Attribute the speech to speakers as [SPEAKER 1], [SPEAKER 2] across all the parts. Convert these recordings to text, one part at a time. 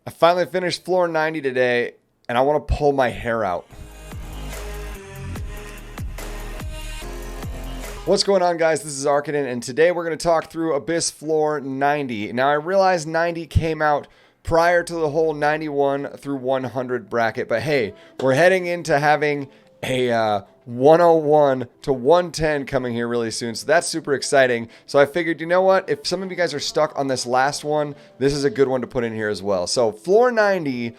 [SPEAKER 1] I finally finished floor 90 today, and I want to pull my hair out. What's going on, guys? This is Armin, and today we're going to talk through Abyss floor 90. Now, I realize 90 came out prior to the whole 91 through 100 bracket, but hey, we're heading into having a 101 to 110 coming here really soon, so that's super exciting. So I figured, you know what, if some of you guys are stuck on this last one, this is a good one to put in here as well. So floor 90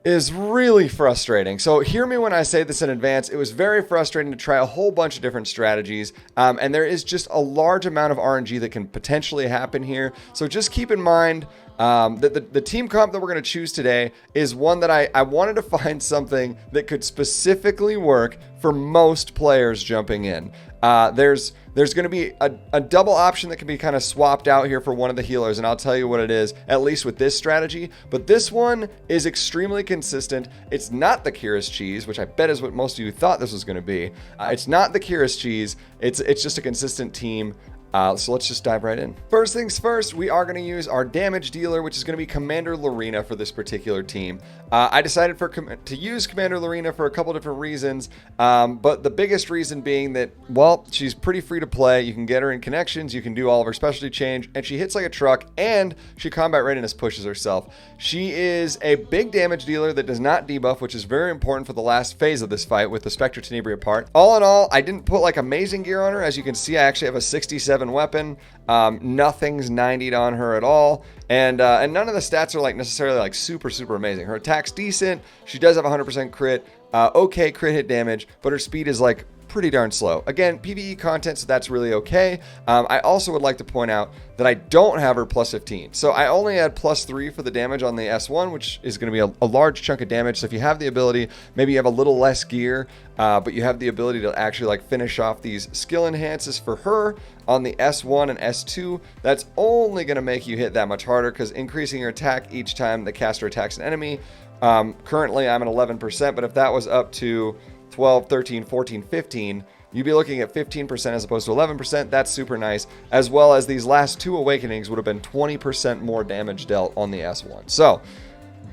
[SPEAKER 1] is really frustrating. So hear me when I say this in advance. It was very frustrating to try a whole bunch of different strategies, and there is just a large amount of RNG that can potentially happen here. So just keep in mind that the team comp that we're going to choose today is one that I wanted to find something that could specifically work for most players jumping in. There's going to be a double option that can be kind of swapped out here for one of the healers, and I'll tell you what it is, at least with this strategy. But this one is extremely consistent. It's not the Curious Cheese, which I bet is what most of you thought this was going to be. It's not the Curious Cheese. It's just a consistent team. So let's just dive right in. First things first, we are going to use our damage dealer, which is going to be Commander Lorina for this particular team. I decided to use Commander Lorina for a couple different reasons, but the biggest reason being that, well, she's pretty free to play. You can get her in connections, you can do all of her specialty change, and she hits like a truck, and she combat readiness pushes herself. She is a big damage dealer that does not debuff, which is very important for the last phase of this fight with the Spectre Tenebria part. All in all, I didn't put like amazing gear on her. As you can see, I actually have a 67 weapon. Nothing's 90'd on her at all, and none of the stats are like necessarily like super amazing. Her attack's decent. She does have 100% crit, okay crit hit damage, but her speed is like pretty darn slow. Again, PvE content, so that's really okay. I also would like to point out that I don't have her plus 15. So I only had plus 3 for the damage on the S1, which is going to be a large chunk of damage. So if you have the ability, maybe you have a little less gear, but you have the ability to actually like finish off these skill enhances for her on the S1 and S2, that's only going to make you hit that much harder, because increasing your attack each time the caster attacks an enemy. Currently I'm at 11%, but if that was up to 12, 13, 14, 15, you'd be looking at 15% as opposed to 11%. That's super nice, as well as these last 2 awakenings would have been 20% more damage dealt on the S1. So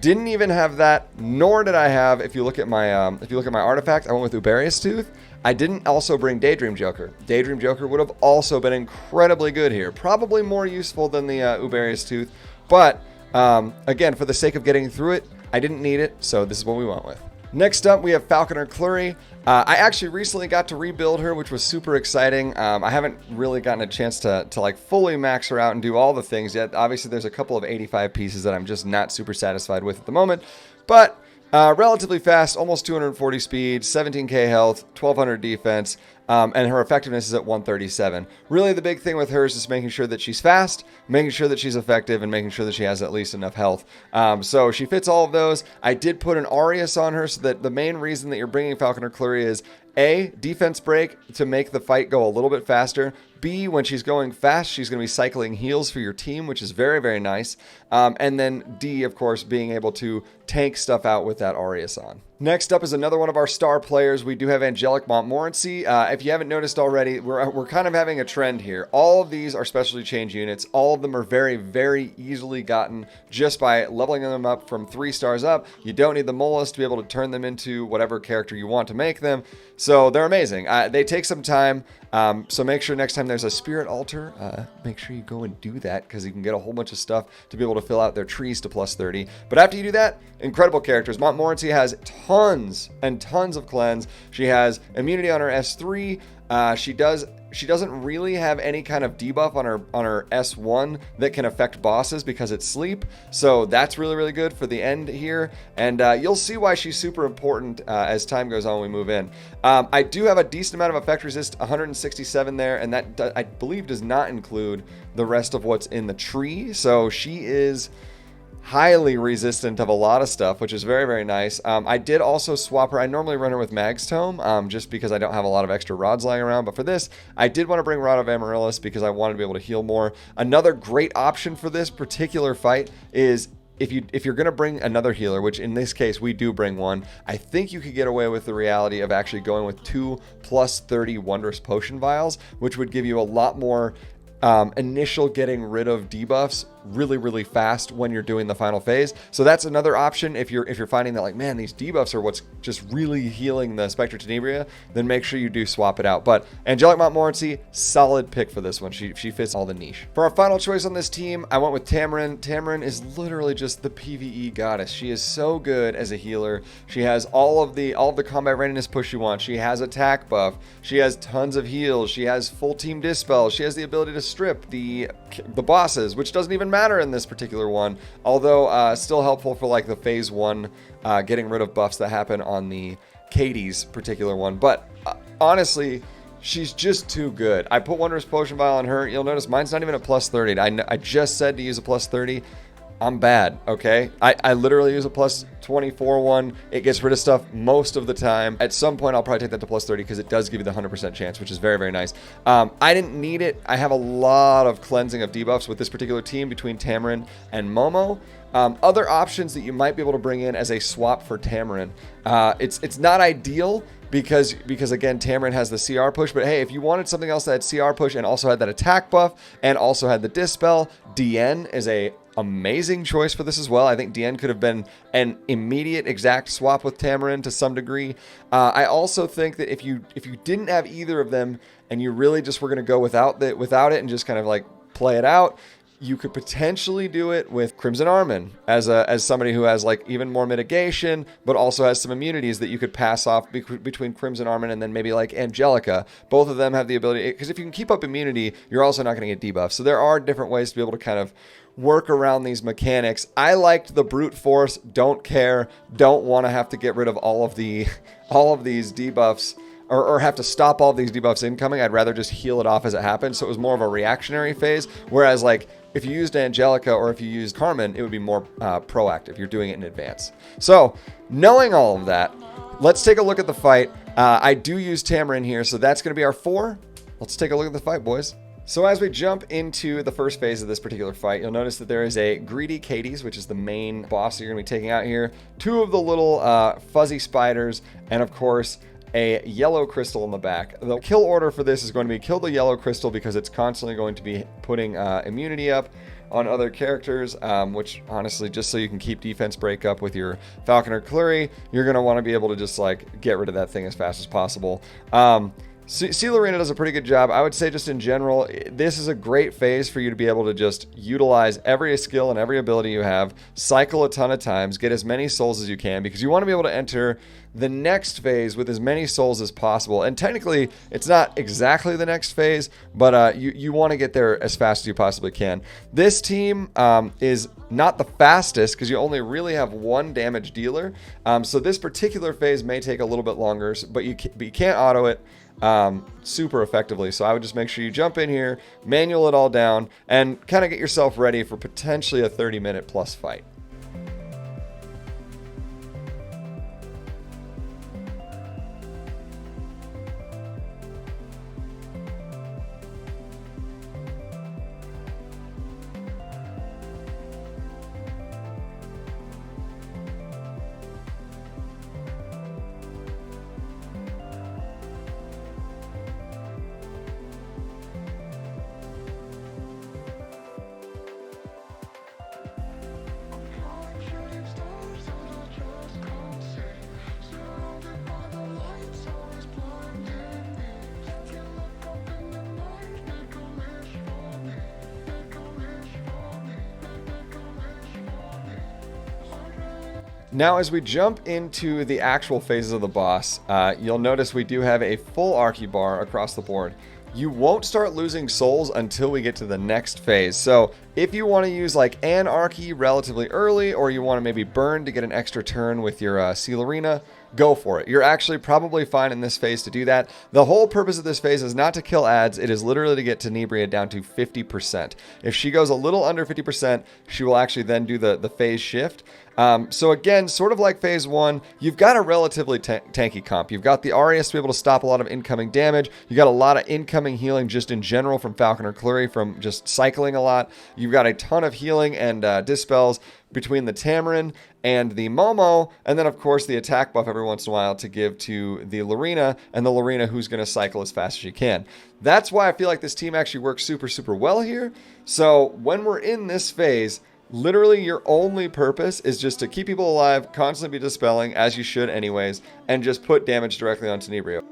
[SPEAKER 1] didn't even have that, nor did I have, if you look at my artifact, I went with Uberius Tooth. I didn't also bring Daydream Joker. Daydream Joker would have also been incredibly good here, probably more useful than the Uberius Tooth, but again, for the sake of getting through it, I didn't need it, so this is what we went with. Next up, we have Falconer Clury. I actually recently got to rebuild her, which was super exciting. I haven't really gotten a chance to like fully max her out and do all the things yet. Obviously, there's a couple of 85 pieces that I'm just not super satisfied with at the moment, but relatively fast, almost 240 speed, 17k health, 1200 defense, and her effectiveness is at 137. Really, the big thing with her is just making sure that she's fast, making sure that she's effective, and making sure that she has at least enough health. So she fits all of those. I did put an Aureus on her, so that the main reason that you're bringing Falconer Clury is A, defense break to make the fight go a little bit faster. B, when she's going fast, she's going to be cycling heals for your team, which is very nice. And then D, of course, being able to tank stuff out with that Aureus on. Next up is another one of our star players. We do have Angelic Montmorancy. If you haven't noticed already, we're kind of having a trend here. All of these are specialty change units. All of them are very easily gotten just by leveling them up from 3 stars up. You don't need the Molus to be able to turn them into whatever character you want to make them. So they're amazing. They take some time. So make sure next time there's a spirit altar, make sure you go and do that, because you can get a whole bunch of stuff to be able to fill out their trees to plus 30. But after you do that, incredible characters. Montmorency has tons and tons of cleanse. She has immunity on her S3. She doesn't really have any kind of debuff on her S1 that can affect bosses because it's sleep. So that's really good for the end here. And you'll see why she's super important as time goes on when we move in. I do have a decent amount of effect resist, 167 there, and that I believe does not include the rest of what's in the tree. So she is highly resistant of a lot of stuff, which is very nice. I did also swap her. I normally run her with Mag's Tome, just because I don't have a lot of extra rods lying around. But for this, I did want to bring Rod of Amaryllis because I wanted to be able to heal more. Another great option for this particular fight is if you're going to bring another healer, which in this case we do bring one, I think you could get away with the reality of actually going with 2 plus 30 Wondrous Potion Vials, which would give you a lot more initial getting rid of debuffs really fast when you're doing the final phase. So that's another option. If you're finding that like, man, these debuffs are what's just really healing the Spectre Tenebria, then make sure you do swap it out. But Angelic Montmorency, solid pick for this one. She fits all the niche. For our final choice on this team, I went with Tamarind. Tamarind is literally just the PvE goddess. She is so good as a healer. She has all of the combat readiness push you want. She has attack buff. She has tons of heals. She has full team dispel. She has the ability to strip the bosses, which doesn't even matter in this particular one, although still helpful for like the phase 1 getting rid of buffs that happen on the Katie's particular one. But honestly, she's just too good. I put Wondrous Potion Vial on her. You'll notice mine's not even a plus 30. I just said to use a plus 30. I'm bad, okay? I literally use a plus 24 one. It gets rid of stuff most of the time. At some point, I'll probably take that to plus 30 because it does give you the 100% chance, which is very nice. I didn't need it. I have a lot of cleansing of debuffs with this particular team between Tamarind and Momo. Other options that you might be able to bring in as a swap for Tamarind. It's not ideal because again, Tamarind has the CR push, but hey, if you wanted something else that had CR push and also had that attack buff and also had the dispel, DN is a amazing choice for this as well. I think DN could have been an immediate exact swap with Tamarind to some degree. I also think that if you didn't have either of them and you really just were going to go without it and just kind of like play it out, you could potentially do it with Crimson Armin as somebody who has like even more mitigation, but also has some immunities that you could pass off between Crimson Armin and then maybe like Angelica. Both of them have the ability, because if you can keep up immunity, you're also not going to get debuffs. So there are different ways to be able to kind of work around these mechanics. I liked the brute force. Don't care. Don't want to have to get rid of all of these debuffs. Or have to stop all these debuffs incoming. I'd rather just heal it off as it happens. So it was more of a reactionary phase. Whereas like if you used Angelica or if you used Carmen, it would be more proactive. You're doing it in advance. So knowing all of that, let's take a look at the fight. I do use Tamarind here, so that's going to be our 4. Let's take a look at the fight, boys. So as we jump into the first phase of this particular fight, you'll notice that there is a Greedy Katie's, which is the main boss that you're going to be taking out here. 2 of the little fuzzy spiders, and of course, a yellow crystal in the back. The kill order for this is going to be kill the yellow crystal because it's constantly going to be putting immunity up on other characters, which honestly, just so you can keep defense break up with your Falcon or Clury, you're going to want to be able to just like get rid of that thing as fast as possible. Lorina does a pretty good job. I would say just in general, this is a great phase for you to be able to just utilize every skill and every ability you have, cycle a ton of times, get as many souls as you can, because you want to be able to enter the next phase with as many souls as possible. And technically, it's not exactly the next phase, but you want to get there as fast as you possibly can. This team is not the fastest because you only really have 1 damage dealer. So this particular phase may take a little bit longer, but you can't auto it super effectively. So I would just make sure you jump in here, manual it all down, and kind of get yourself ready for potentially a 30-minute plus fight. Now, as we jump into the actual phases of the boss, you'll notice we do have a full Archie bar across the board. You won't start losing souls until we get to the next phase. So if you want to use like an Archie relatively early, or you want to maybe burn to get an extra turn with your Lorina, go for it. You're actually probably fine in this phase to do that. The whole purpose of this phase is not to kill ads. It is literally to get Tenebria down to 50%. If she goes a little under 50%, she will actually then do the phase shift. So again, sort of like phase 1, you've got a relatively tanky comp. You've got the Arius to be able to stop a lot of incoming damage. You got a lot of incoming healing just in general from Falcon or Clury from just cycling a lot. You've got a ton of healing and dispels between the Tamarind and the Momo, and then of course the attack buff every once in a while to give to the Lorina, and the Lorina who's going to cycle as fast as she can. That's why I feel like this team actually works super well here. So when we're in this phase, literally your only purpose is just to keep people alive, constantly be dispelling, as you should anyways, and just put damage directly on Tenebria.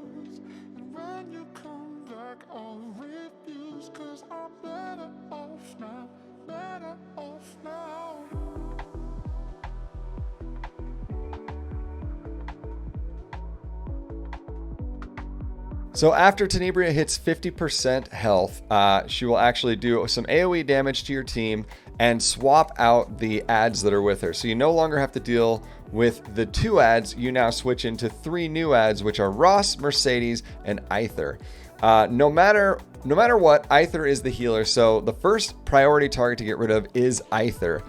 [SPEAKER 1] So after Tenebria hits 50% health, she will actually do some AoE damage to your team and swap out the ads that are with her. So you no longer have to deal with the 2 ads. You now switch into 3 new ads, which are Ross, Mercedes, and Aether. No matter what, Aether is the healer. So the first priority target to get rid of is Aether.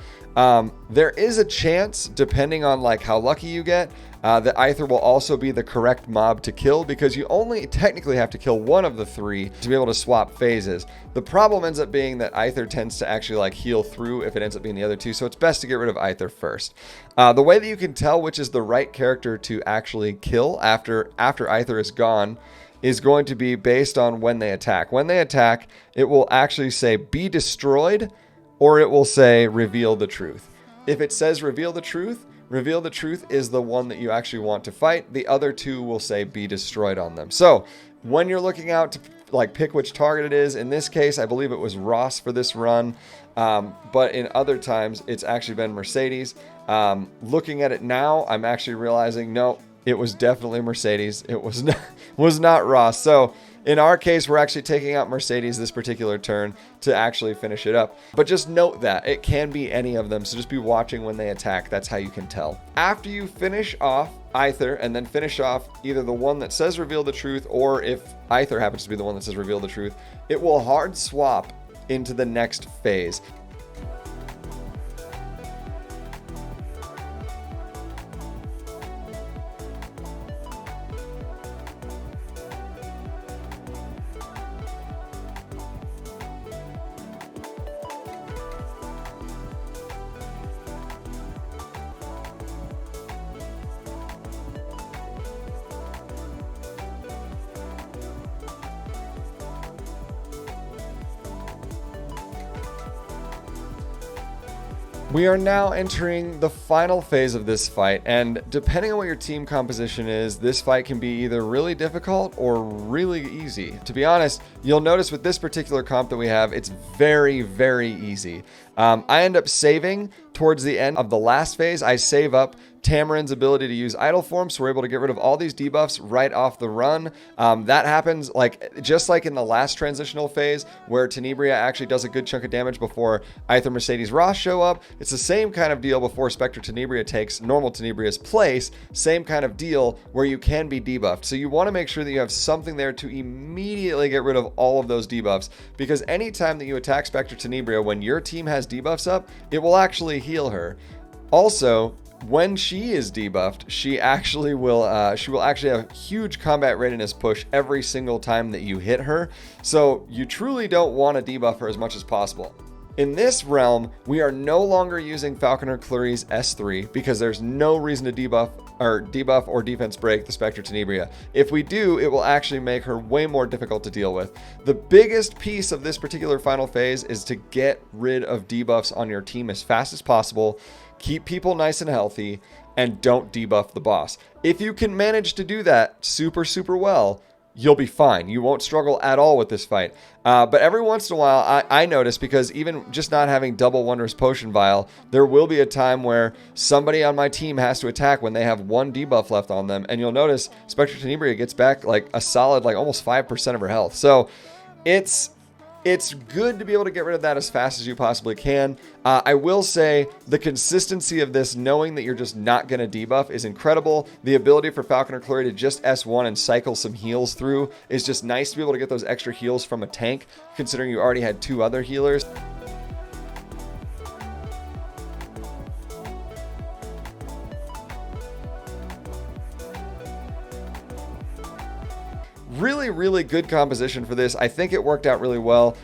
[SPEAKER 1] There is a chance, depending on like how lucky you get, that Aether will also be the correct mob to kill, because you only technically have to kill one of the 3 to be able to swap phases. The problem ends up being that Aether tends to actually like heal through if it ends up being the other 2, so it's best to get rid of Aether first. The way that you can tell which is the right character to actually kill after Aether is gone is going to be based on when they attack. When they attack, it will actually say be destroyed, or it will say reveal the truth. If it says reveal the truth is the one that you actually want to fight. The other 2 will say be destroyed on them. So when you're looking out to like pick which target it is, in this case, I believe it was Ross for this run. But in other times, it's actually been Mercedes. Looking at it now, I'm actually realizing, no, it was definitely Mercedes. It was not Ross. So in our case, we're actually taking out Mercedes this particular turn to actually finish it up. But just note that it can be any of them, so just be watching when they attack. That's how you can tell. After you finish off Aether and then finish off either the one that says reveal the truth, or if Aether happens to be the one that says reveal the truth, it will hard swap into the next phase. We are now entering the final phase of this fight, and depending on what your team composition is, this fight can be either really difficult or really easy. To be honest, you'll notice with this particular comp that we have, it's very easy. I end up saving towards the end of the last phase. I save up Tamarind's ability to use idle form, so we're able to get rid of all these debuffs right off the run. That happens just like in the last transitional phase where Tenebria actually does a good chunk of damage before Aether, Mercedes, Ross show up. It's the same kind of deal before Spectre Tenebria takes normal Tenebria's place. Same kind of deal where you can be debuffed. So you want to make sure that you have something there to immediately get rid of all of those debuffs, because anytime that you attack Spectre Tenebria when your team has debuffs up, it will actually heal her. Also, when she is debuffed, she will actually have huge combat readiness push every single time that you hit her. So you truly don't want to debuff her as much as possible. In this realm, we are no longer using Falconer Clary's S3 because there's no reason to debuff or defense break the Spectre Tenebria. If we do, it will actually make her way more difficult to deal with. The biggest piece of this particular final phase is to get rid of debuffs on your team as fast as possible. Keep people nice and healthy, and don't debuff the boss. If you can manage to do that super well, you'll be fine. You won't struggle at all with this fight. But every once in a while, I notice, because even just not having double Wondrous Potion Vial, there will be a time where somebody on my team has to attack when they have one debuff left on them. And you'll notice Spectre Tenebria gets back like a solid, almost 5% of her health. So it's good to be able to get rid of that as fast as you possibly can. I will say the consistency of this, knowing that you're just not going to debuff, is incredible. The ability for Falconer Clary to just S1 and cycle some heals through is just nice to be able to get those extra heals from a tank, considering you already had 2 other healers. Really good composition for this. I think it worked out really well.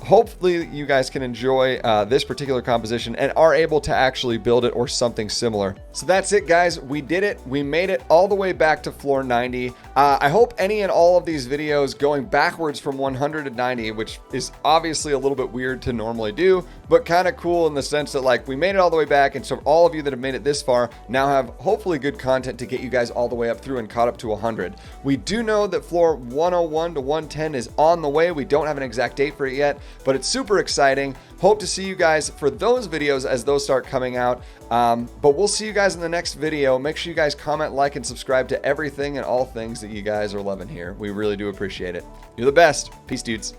[SPEAKER 1] hopefully you guys can enjoy this particular composition and are able to actually build it or something similar. So that's it, guys. We did it. We made it all the way back to floor 90. I hope any and all of these videos going backwards from 100 to 90, which is obviously a little bit weird to normally do, but kind of cool in the sense that like we made it all the way back, and so all of you that have made it this far now have hopefully good content to get you guys all the way up through and caught up to 100. We do know that floor 101 to 110 is on the way. We don't have an exact date for it yet, but it's super exciting. Hope to see you guys for those videos as those start coming out. But we'll see you guys in the next video. Make sure you guys comment, like, and subscribe to everything and all things that you guys are loving here. We really do appreciate it. You're the best. Peace, dudes.